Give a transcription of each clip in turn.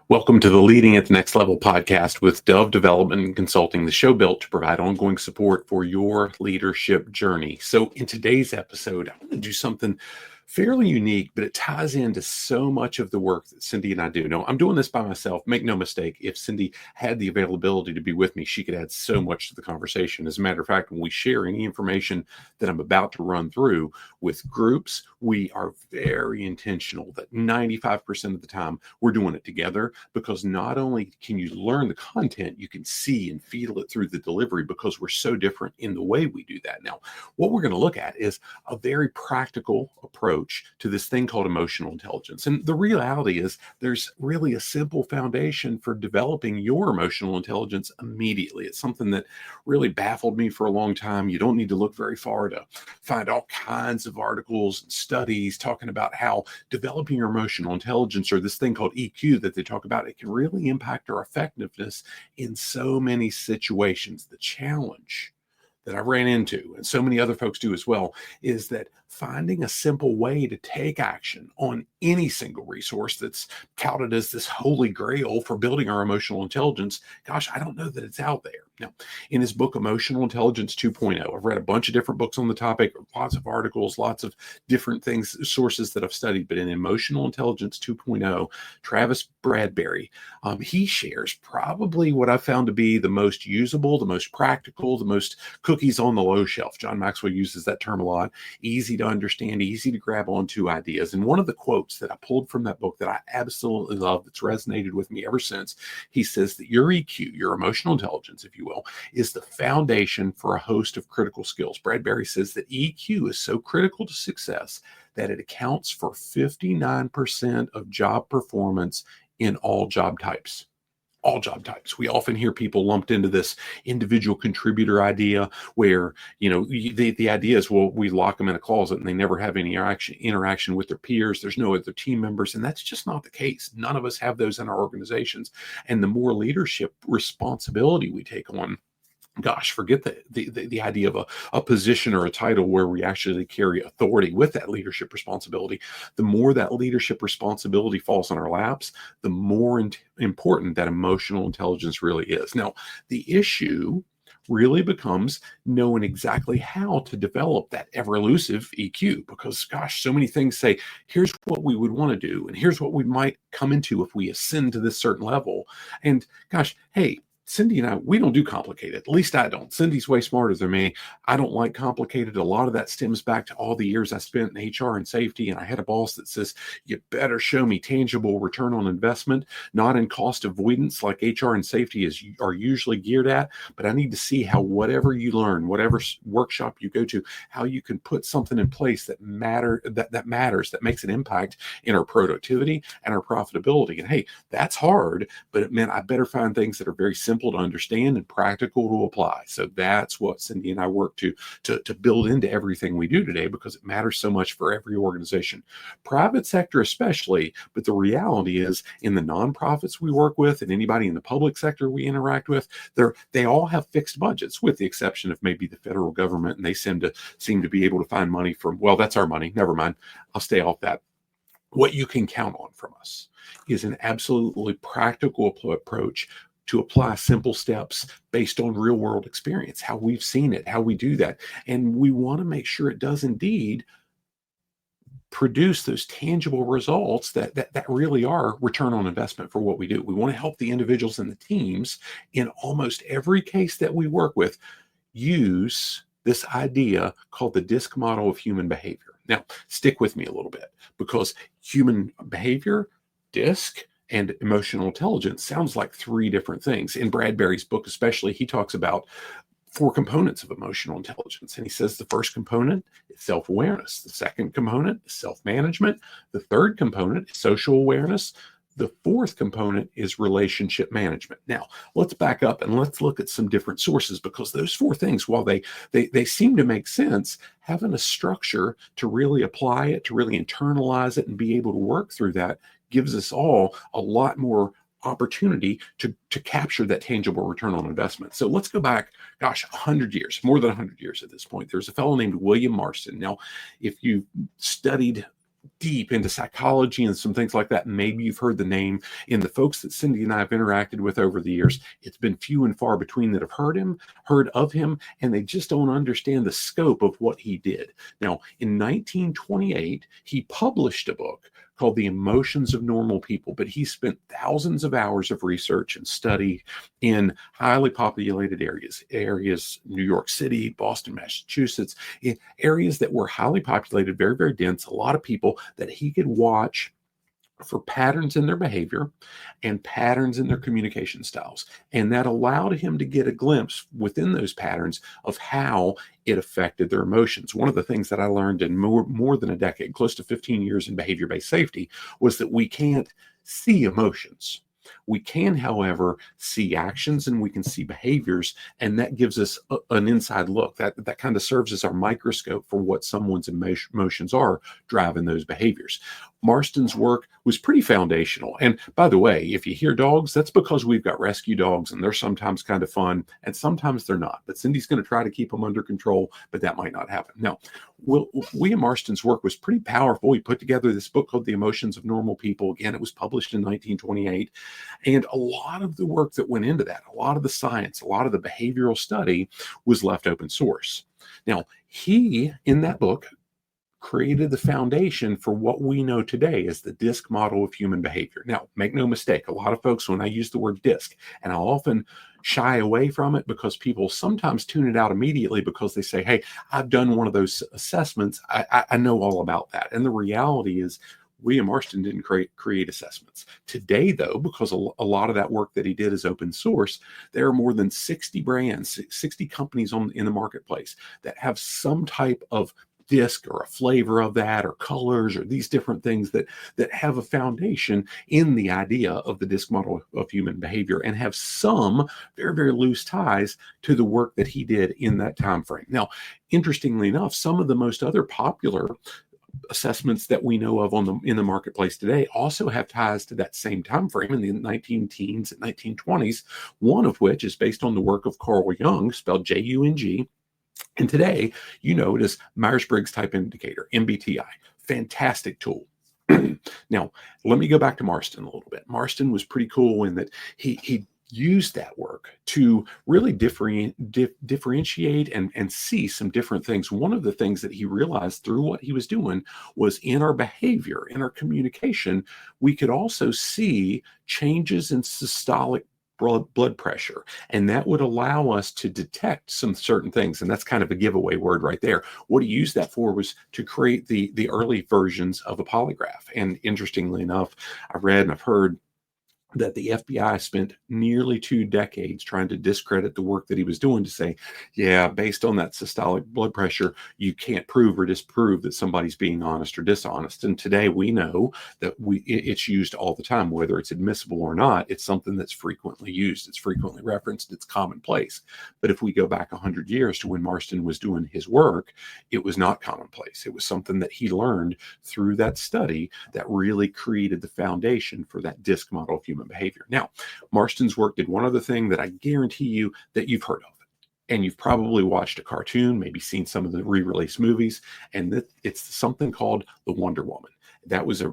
Welcome to the Leading at the Next Level podcast with Dove Development and Consulting, the show built to provide ongoing support for your leadership journey. So in today's episode, I want to do something fairly unique, but it ties into so much of the work that Cindy and I do. Now, I'm doing this by myself. Make no mistake, if Cindy had the availability to be with me, she could add so much to the conversation. As a matter of fact, when we share any information that I'm about to run through with groups, we are very intentional that 95% of the time we're doing it together, because not only can you learn the content, you can see and feel it through the delivery because we're so different in the way we do that. Now, what we're going to look at is a very practical approach to this thing called emotional intelligence. And the reality is there's really a simple foundation for developing your emotional intelligence immediately. It's something that really baffled me for a long time. You don't need to look very far to find all kinds of articles and studies talking about how developing your emotional intelligence, or this thing called EQ that they talk about, it can really impact our effectiveness in so many situations. The challenge that I ran into, and so many other folks do as well, is that finding a simple way to take action on any single resource that's touted as this holy grail for building our emotional intelligence. Gosh, I don't know that it's out there. Now, in his book, Emotional Intelligence 2.0, I've read a bunch of different books on the topic, lots of articles, lots of different things, sources that I've studied. But in Emotional Intelligence 2.0, Travis Bradberry, he shares probably what I found to be the most usable, the most practical, the most cookies on the low shelf. John Maxwell uses that term a lot. Easy to understand, easy to grab onto ideas. And one of the quotes that I pulled from that book that I absolutely love, that's resonated with me ever since, he says that your EQ, your emotional intelligence, if you will, is the foundation for a host of critical skills. Bradberry says that EQ is so critical to success that it accounts for 59% of job performance in all job types. All job types. We often hear people lumped into this individual contributor idea where, the idea is, well, we lock them in a closet and they never have any interaction with their peers. There's no other team members. And that's just not the case. None of us have those in our organizations. And the more leadership responsibility we take on, gosh, forget the idea of a position or a title where we actually carry authority with that leadership responsibility. The more that leadership responsibility falls on our laps, the more important that emotional intelligence really is. Now, the issue really becomes knowing exactly how to develop that ever-illusive EQ, because, gosh, so many things say, here's what we would want to do, and here's what we might come into if we ascend to this certain level. And gosh, hey, Cindy and I, we don't do complicated. At least I don't. Cindy's way smarter than me. I don't like complicated. A lot of that stems back to all the years I spent in HR and safety. And I had a boss that says, you better show me tangible return on investment, not in cost avoidance like HR and safety are usually geared at. But I need to see how whatever you learn, whatever workshop you go to, how you can put something in place that matters, that makes an impact in our productivity and our profitability. And hey, that's hard, but it meant I better find things that are very simple to understand and practical to apply. So that's what Cindy and I work to build into everything we do today, because it matters so much for every organization, private sector especially. But the reality is, in the nonprofits we work with and anybody in the public sector we interact with, they all have fixed budgets, with the exception of maybe the federal government, and they seem to be able to find money from, well, that's our money. Never mind. I'll stay off that. What you can count on from us is an absolutely practical approach to apply simple steps based on real world experience, how we've seen it, how we do that. And we want to make sure it does indeed produce those tangible results that really are return on investment for what we do. We want to help the individuals and the teams in almost every case that we work with use this idea called the DISC model of human behavior. Now, stick with me a little bit, because human behavior, DISC, and emotional intelligence sounds like three different things. In Bradberry's book especially, he talks about 4 components of emotional intelligence. And he says the first component is self-awareness. The second component is self-management. The third component is social awareness. The fourth component is relationship management. Now, let's back up and let's look at some different sources, because those 4 things, while they seem to make sense, having a structure to really apply it, to really internalize it and be able to work through that, gives us all a lot more opportunity to capture that tangible return on investment. So let's go back, gosh, 100 years, more than 100 years at this point. There's a fellow named William Marston. Now, if you studied deep into psychology and some things like that. Maybe you've heard the name. In the folks that Cindy and I have interacted with over the years, it's been few and far between that have heard of him, and they just don't understand the scope of what he did. Now, in 1928, he published a book called The Emotions of Normal People, but he spent thousands of hours of research and study in highly populated areas, New York City, Boston, Massachusetts, areas that were highly populated, very, very dense, a lot of people that he could watch for patterns in their behavior and patterns in their communication styles. And that allowed him to get a glimpse within those patterns of how it affected their emotions. One of the things that I learned in more than a decade, close to 15 years in behavior-based safety, was that we can't see emotions. We can, however, see actions and we can see behaviors, and that gives us an inside look. That kind of serves as our microscope for what someone's emotions are driving those behaviors. Marston's work was pretty foundational. And by the way, if you hear dogs, that's because we've got rescue dogs, and they're sometimes kind of fun, and sometimes they're not. But Cindy's going to try to keep them under control, but that might not happen. Now, William Marston's work was pretty powerful. He put together this book called The Emotions of Normal People. Again, it was published in 1928. And a lot of the work that went into that, a lot of the science, a lot of the behavioral study was left open source. Now, he, in that book, created the foundation for what we know today as the DISC model of human behavior. Now, make no mistake, a lot of folks, when I use the word DISC, and I'll often shy away from it because people sometimes tune it out immediately because they say, hey, I've done one of those assessments. I know all about that. And the reality is, William Marston didn't create assessments. Today, though, because a lot of that work that he did is open source, there are more than 60 brands, 60 companies in the marketplace that have some type of disc or a flavor of that, or colors, or these different things that have a foundation in the idea of the DISC model of human behavior and have some very, very loose ties to the work that he did in that time frame. Now, interestingly enough, some of the most other popular assessments that we know of in the marketplace today also have ties to that same time frame in the 19-teens and 1920s, one of which is based on the work of Carl Jung, spelled Jung. And today, you know it as Myers-Briggs Type Indicator, MBTI. Fantastic tool. Now, let me go back to Marston a little bit. Marston was pretty cool in that he used that work to really differentiate and see some different things. One of the things that he realized through what he was doing was in our behavior, in our communication, we could also see changes in systolic blood pressure, and that would allow us to detect some certain things. And that's kind of a giveaway word right there. What he used that for was to create the early versions of a polygraph. And interestingly enough, I've read and I've heard that the FBI spent nearly 2 decades trying to discredit the work that he was doing, to say, yeah, based on that systolic blood pressure, you can't prove or disprove that somebody's being honest or dishonest. And today we know that it's used all the time, whether it's admissible or not. It's something that's frequently used. It's frequently referenced. It's commonplace. But if we go back 100 years to when Marston was doing his work, it was not commonplace. It was something that he learned through that study that really created the foundation for that DISC model of human behavior. Now, Marston's work did one other thing that I guarantee you that you've heard of. And you've probably watched a cartoon, maybe seen some of the re-release movies, and it's something called the Wonder Woman. That was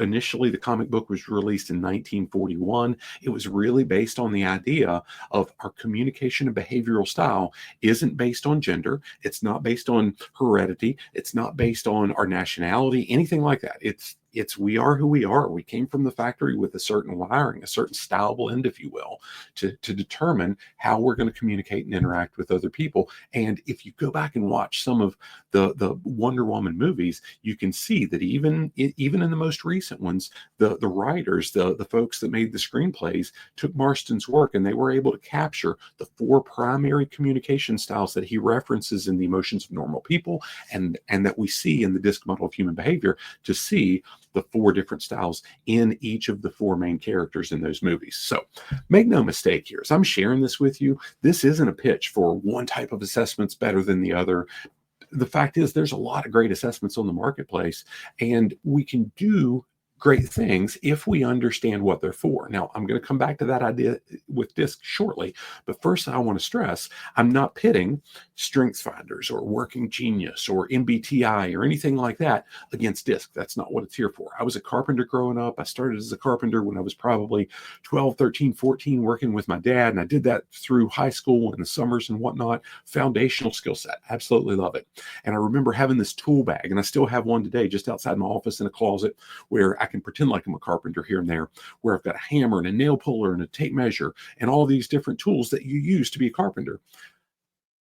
initially, the comic book was released in 1941. It was really based on the idea of our communication and behavioral style isn't based on gender. It's not based on heredity. It's not based on our nationality, anything like that. It's we are who we are. We came from the factory with a certain wiring, a certain style blend, if you will, to determine how we're going to communicate and interact with other people. And if you go back and watch some of the Wonder Woman movies, you can see that even in the most recent ones, the writers, the folks that made the screenplays, took Marston's work and they were able to capture the 4 primary communication styles that he references in The Emotions of Normal People and that we see in the DISC model of human behavior, to see the 4 different styles in each of the 4 main characters in those movies. So make no mistake here, as I'm sharing this with you, this isn't a pitch for one type of assessments better than the other. The fact is, there's a lot of great assessments on the marketplace, and we can do great things if we understand what they're for. Now, I'm going to come back to that idea with disc shortly, but first I want to stress I'm not pitting strengths finders or working genius or MBTI or anything like that against disc. That's not what it's here for. I was a carpenter growing up. I started as a carpenter when I was probably 12, 13, 14, working with my dad, and I did that through high school and the summers and whatnot. Foundational skill set. Absolutely love it. And I remember having this tool bag, and I still have one today just outside my office in a closet where I can pretend like I'm a carpenter here and there, where I've got a hammer and a nail puller and a tape measure and all these different tools that you use to be a carpenter.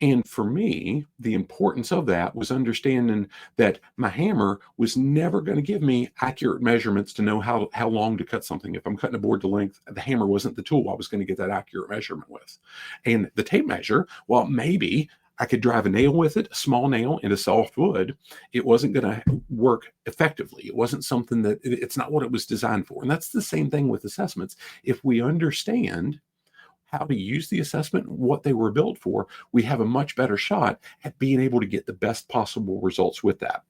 And for me, the importance of that was understanding that my hammer was never going to give me accurate measurements to know how long to cut something. If I'm cutting a board to length, the hammer wasn't the tool I was going to get that accurate measurement with. And the tape measure, well, maybe I could drive a nail with it, a small nail into soft wood. It wasn't going to work effectively. It wasn't something it's not what it was designed for. And that's the same thing with assessments. If we understand how to use the assessment, what they were built for, we have a much better shot at being able to get the best possible results with that.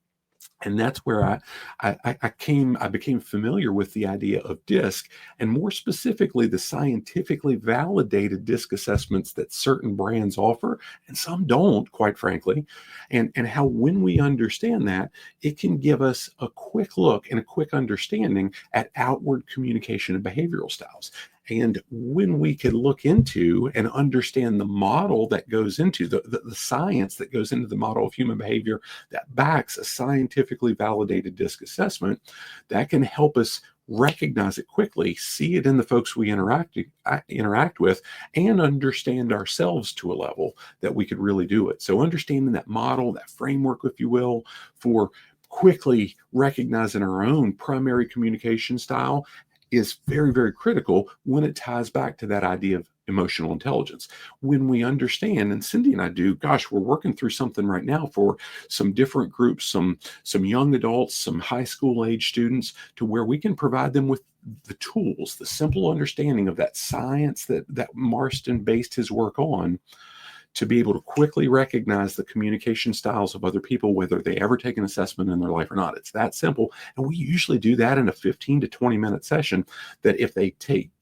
And that's where I became familiar with the idea of DISC, and more specifically, the scientifically validated DISC assessments that certain brands offer and some don't, quite frankly, and how when we understand that, it can give us a quick look and a quick understanding at outward communication and behavioral styles. And when we can look into and understand the model that goes into the science that goes into the model of human behavior that backs a scientifically validated DISC assessment, that can help us recognize it quickly, see it in the folks we interact with, and understand ourselves to a level that we could really do it. So understanding that model, that framework, if you will, for quickly recognizing our own primary communication style is very, very critical when it ties back to that idea of emotional intelligence. When we understand, and Cindy and I do, gosh, we're working through something right now for some different groups, some young adults, some high school age students, to where we can provide them with the tools, the simple understanding of that science that Marston based his work on, to be able to quickly recognize the communication styles of other people, whether they ever take an assessment in their life or not. It's that simple. And we usually do that in a 15 to 20-minute session, that if they take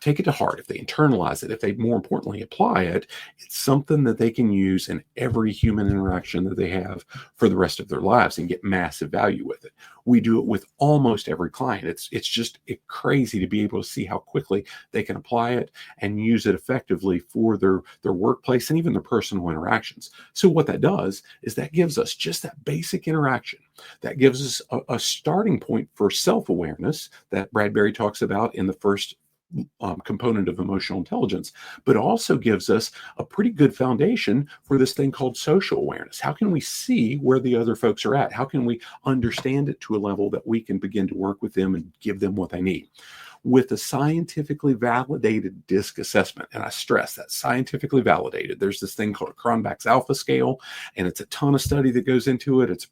it to heart, if they internalize it, if they more importantly apply it, it's something that they can use in every human interaction that they have for the rest of their lives and get massive value with it. We do it with almost every client. It's just crazy to be able to see how quickly they can apply it and use it effectively for their workplace and even their personal interactions. So what that does is that gives us just that basic interaction. That gives us a starting point for self-awareness that Bradberry talks about in the first component of emotional intelligence, but also gives us a pretty good foundation for this thing called social awareness. How can we see where the other folks are at? How can we understand it to a level that we can begin to work with them and give them what they need? With a scientifically validated DISC assessment, and I stress that scientifically validated, there's this thing called a Cronbach's alpha scale, and it's a ton of study that goes into it.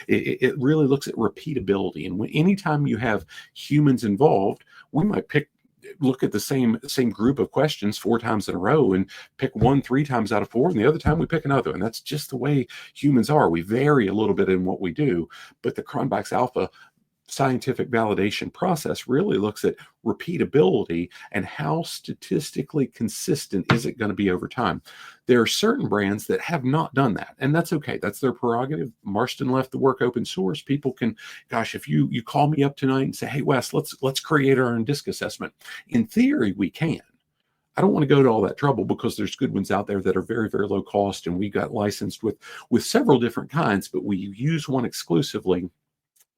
It really looks at repeatability. And anytime you have humans involved, we might look at the same group of questions 4 times in a row and pick one 3 times out of 4, and the other time we pick another. And that's just the way humans are. We vary a little bit in what we do, but the Cronbach's alpha scientific validation process really looks at repeatability and how statistically consistent is it going to be over time. There are certain brands that have not done that, and that's okay. That's their prerogative. Marston left the work open source. People can, gosh, if you call me up tonight and say, hey, Wes, let's create our own DISC assessment. In theory, we can. I don't want to go to all that trouble because there's good ones out there that are very, very low cost, and we got licensed with several different kinds, but we use one exclusively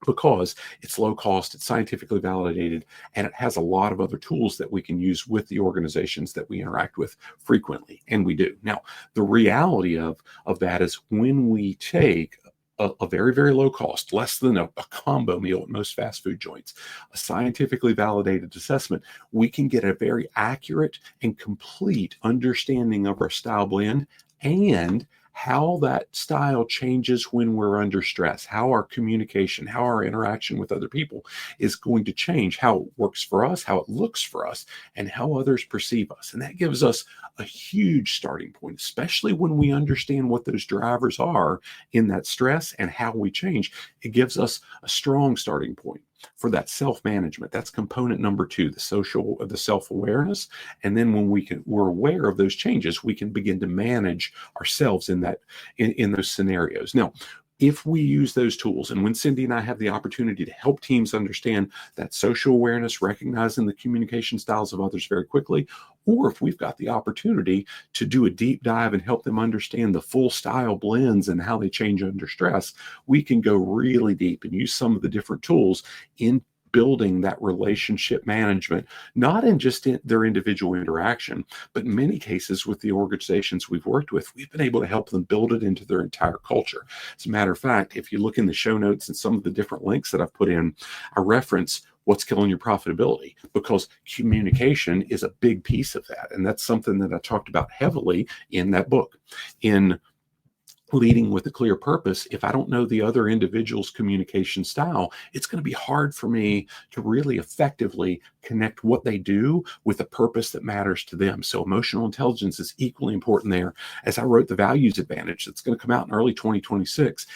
because it's low cost, it's scientifically validated, and it has a lot of other tools that we can use with the organizations that we interact with frequently, and we do. Now, the reality of that is when we take a very, very low cost, less than a combo meal at most fast food joints, a scientifically validated assessment, we can get a very accurate and complete understanding of our style blend and how that style changes when we're under stress, how our communication, how our interaction with other people is going to change, how it works for us, how it looks for us, and how others perceive us. And that gives us a huge starting point, especially when we understand what those drivers are in that stress and how we change. It gives us a strong starting point. for that self-management. That's component number 2, the self-awareness. And then when we're aware of those changes, we can begin to manage ourselves in those scenarios. Now, if we use those tools, and when Cindy and I have the opportunity to help teams understand that social awareness, recognizing the communication styles of others very quickly, or if we've got the opportunity to do a deep dive and help them understand the full style blends and how they change under stress, we can go really deep and use some of the different tools in building that relationship management, not in just their individual interaction, but in many cases with the organizations we've worked with, we've been able to help them build it into their entire culture. As a matter of fact, if you look in the show notes and some of the different links that I've put in, I reference what's killing your profitability, because communication is a big piece of that. And that's something that I talked about heavily in that book. In Leading with a Clear Purpose, if I don't know the other individual's communication style, it's going to be hard for me to really effectively connect what they do with a purpose that matters to them. So emotional intelligence is equally important there. As I wrote the Values Advantage that's going to come out in early 2026,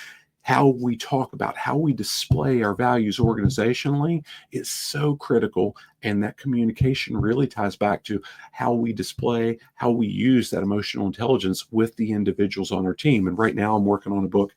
how we talk about, how we display our values organizationally is so critical. And that communication really ties back to how we display, how we use that emotional intelligence with the individuals on our team. And right now I'm working on a book.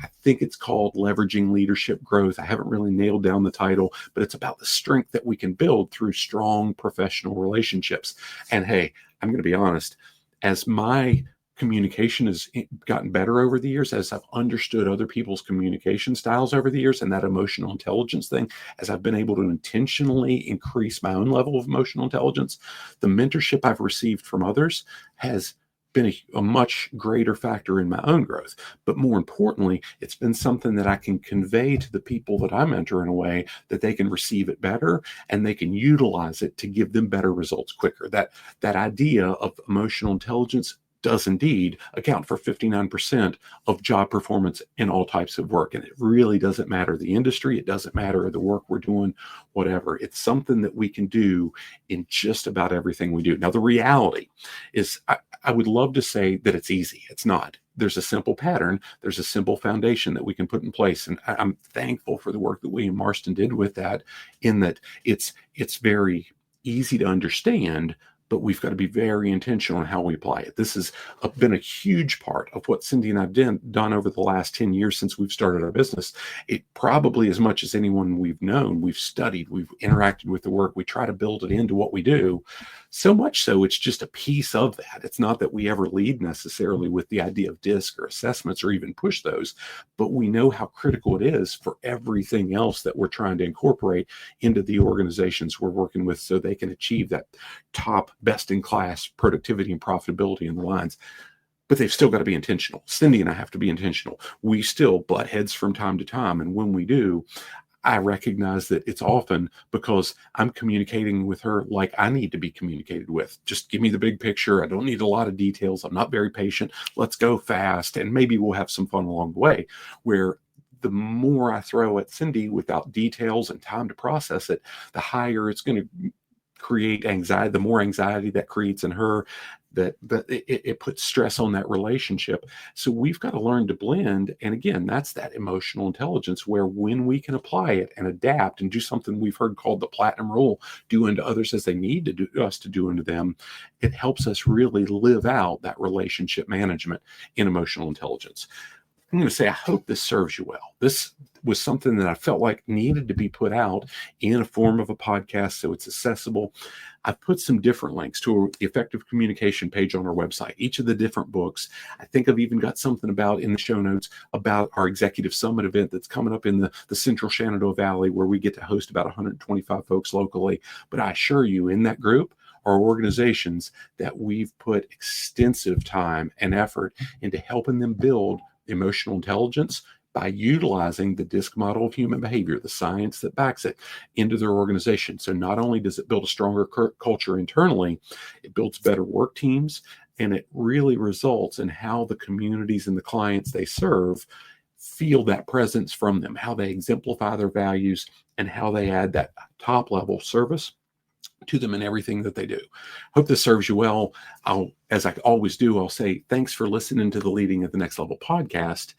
I think it's called Leveraging Leadership Growth. I haven't really nailed down the title, but it's about the strength that we can build through strong professional relationships. And hey, I'm going to be honest, as my communication has gotten better over the years, as I've understood other people's communication styles over the years, and that emotional intelligence thing, as I've been able to intentionally increase my own level of emotional intelligence, the mentorship I've received from others has been a much greater factor in my own growth. But more importantly, it's been something that I can convey to the people that I mentor in a way that they can receive it better and they can utilize it to give them better results quicker. That idea of emotional intelligence does indeed account for 59% of job performance in all types of work. And it really doesn't matter the industry. It doesn't matter the work we're doing, whatever. It's something that we can do in just about everything we do. Now, the reality is I would love to say that it's easy. It's not. There's a simple pattern. There's a simple foundation that we can put in place. And I'm thankful for the work that William Marston did with that, in that it's very easy to understand, but we've got to be very intentional in how we apply it. This has been a huge part of what Cindy and I've done over the last 10 years since we've started our business. It probably, as much as anyone we've known, we've studied, we've interacted with the work, we try to build it into what we do. So much so, it's just a piece of that. It's not that we ever lead necessarily with the idea of DISC or assessments or even push those, but we know how critical it is for everything else that we're trying to incorporate into the organizations we're working with so they can achieve that top best-in-class productivity and profitability in the lines. But they've still got to be intentional. Cindy and I have to be intentional. We still butt heads from time to time. And when we do, I recognize that it's often because I'm communicating with her like I need to be communicated with. Just give me the big picture. I don't need a lot of details. I'm not very patient. Let's go fast. And maybe we'll have some fun along the way, where the more I throw at Cindy without details and time to process it, the higher it's going to create anxiety, the more anxiety that creates in her, that it puts stress on that relationship. So we've got to learn to blend. And again, that's that emotional intelligence, where when we can apply it and adapt and do something we've heard called the platinum rule, do unto others as they need to do us to do unto them, it helps us really live out that relationship management in emotional intelligence. I'm going to say, I hope this serves you well. This was something that I felt like needed to be put out in a form of a podcast so it's accessible. I've put some different links to the effective communication page on our website, each of the different books. I think I've even got something about in the show notes about our executive summit event that's coming up in the central Shenandoah Valley, where we get to host about 125 folks locally. But I assure you, in that group are organizations that we've put extensive time and effort into helping them build emotional intelligence by utilizing the DISC model of human behavior, the science that backs it, into their organization. So not only does it build a stronger culture internally, it builds better work teams, and it really results in how the communities and the clients they serve feel that presence from them, how they exemplify their values, and how they add that top level service to them in everything that they do. Hope this serves you well. As I always do, I'll say thanks for listening to the Leading at the Next Level podcast.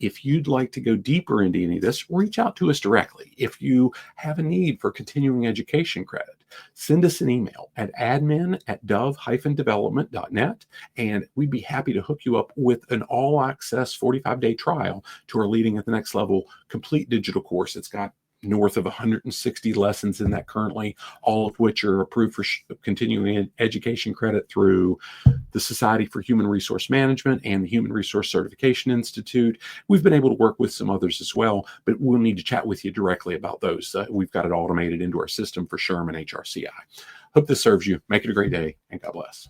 If you'd like to go deeper into any of this, reach out to us directly. If you have a need for continuing education credit, send us an email at admin@dove-development.net, and we'd be happy to hook you up with an all-access 45-day trial to our Leading at the Next Level complete digital course. It's got north of 160 lessons in that currently, all of which are approved for continuing education credit through the Society for Human Resource Management and the Human Resource Certification Institute. We've been able to work with some others as well, but we'll need to chat with you directly about those. We've got it automated into our system for SHRM and HRCI. Hope this serves you. Make it a great day, and God bless.